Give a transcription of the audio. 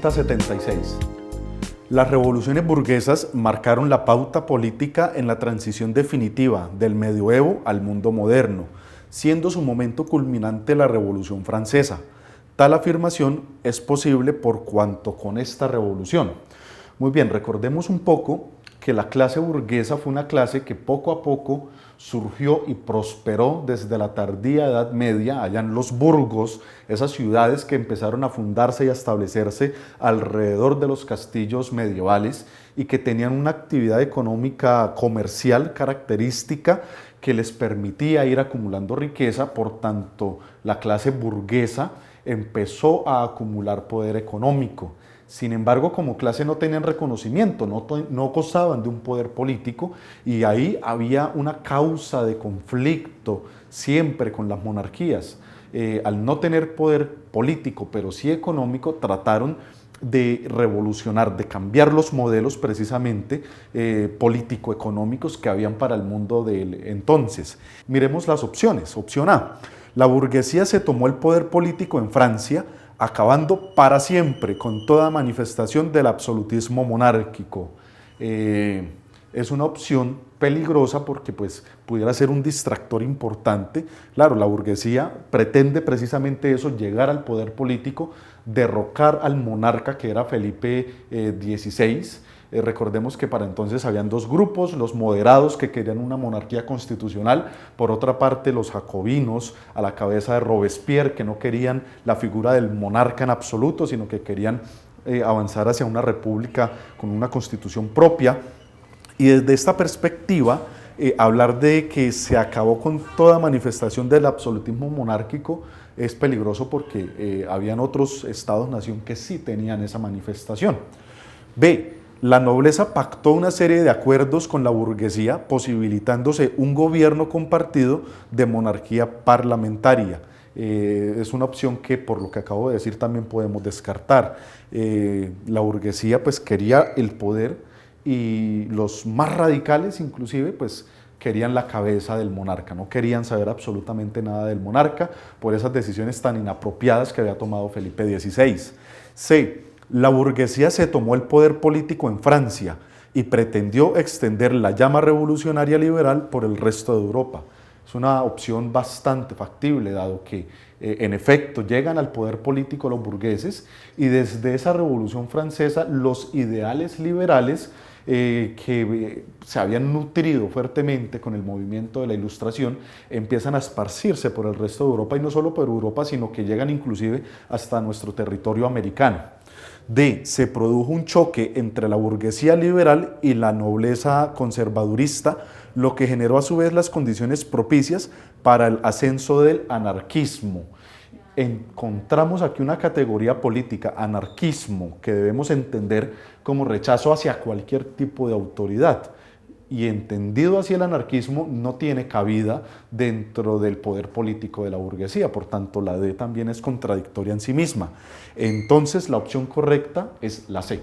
1876. Las revoluciones burguesas marcaron la pauta política en la transición definitiva del medioevo al mundo moderno, siendo su momento culminante la Revolución Francesa. Tal afirmación es posible por cuanto con esta revolución. Muy bien, recordemos un poco que la clase burguesa fue una clase que poco a poco surgió y prosperó desde la tardía Edad Media, allá en los burgos, esas ciudades que empezaron a fundarse y a establecerse alrededor de los castillos medievales y que tenían una actividad económica comercial característica que les permitía ir acumulando riqueza. Por tanto, la clase burguesa empezó a acumular poder económico. Sin embargo, como clase no tenían reconocimiento, no gozaban de un poder político, y ahí había una causa de conflicto siempre con las monarquías. Al no tener poder político, pero sí económico, trataron de revolucionar, de cambiar los modelos precisamente político-económicos que habían para el mundo de entonces. Miremos las opciones. Opción A: la burguesía se tomó el poder político en Francia, acabando para siempre con toda manifestación del absolutismo monárquico. Es una opción peligrosa porque pues, pudiera ser un distractor importante. Claro, la burguesía pretende precisamente eso, llegar al poder político, derrocar al monarca que era Felipe XVI. Recordemos que para entonces habían dos grupos: los moderados, que querían una monarquía constitucional; por otra parte los jacobinos, a la cabeza de Robespierre, que no querían la figura del monarca en absoluto, sino que querían avanzar hacia una república con una constitución propia. Y desde esta perspectiva, hablar de que se acabó con toda manifestación del absolutismo monárquico es peligroso porque habían otros estados-nación que sí tenían esa manifestación. B: la nobleza pactó una serie de acuerdos con la burguesía, posibilitándose un gobierno compartido de monarquía parlamentaria. Es una opción que, por lo que acabo de decir, también podemos descartar. La burguesía pues quería el poder, y los más radicales inclusive pues querían la cabeza del monarca, no querían saber absolutamente nada del monarca por esas decisiones tan inapropiadas que había tomado Felipe XVI. C: la burguesía se tomó el poder político en Francia y pretendió extender la llama revolucionaria liberal por el resto de Europa. Es una opción bastante factible, dado que en efecto llegan al poder político los burgueses, y desde esa Revolución Francesa los ideales liberales que se habían nutrido fuertemente con el movimiento de la Ilustración empiezan a esparcirse por el resto de Europa, y no solo por Europa, sino que llegan inclusive hasta nuestro territorio americano. D: se produjo un choque entre la burguesía liberal y la nobleza conservadurista, lo que generó a su vez las condiciones propicias para el ascenso del anarquismo. Encontramos aquí una categoría política, anarquismo, que debemos entender como rechazo hacia cualquier tipo de autoridad. Y entendido así, el anarquismo no tiene cabida dentro del poder político de la burguesía. Por tanto, la D también es contradictoria en sí misma. Entonces, la opción correcta es la C.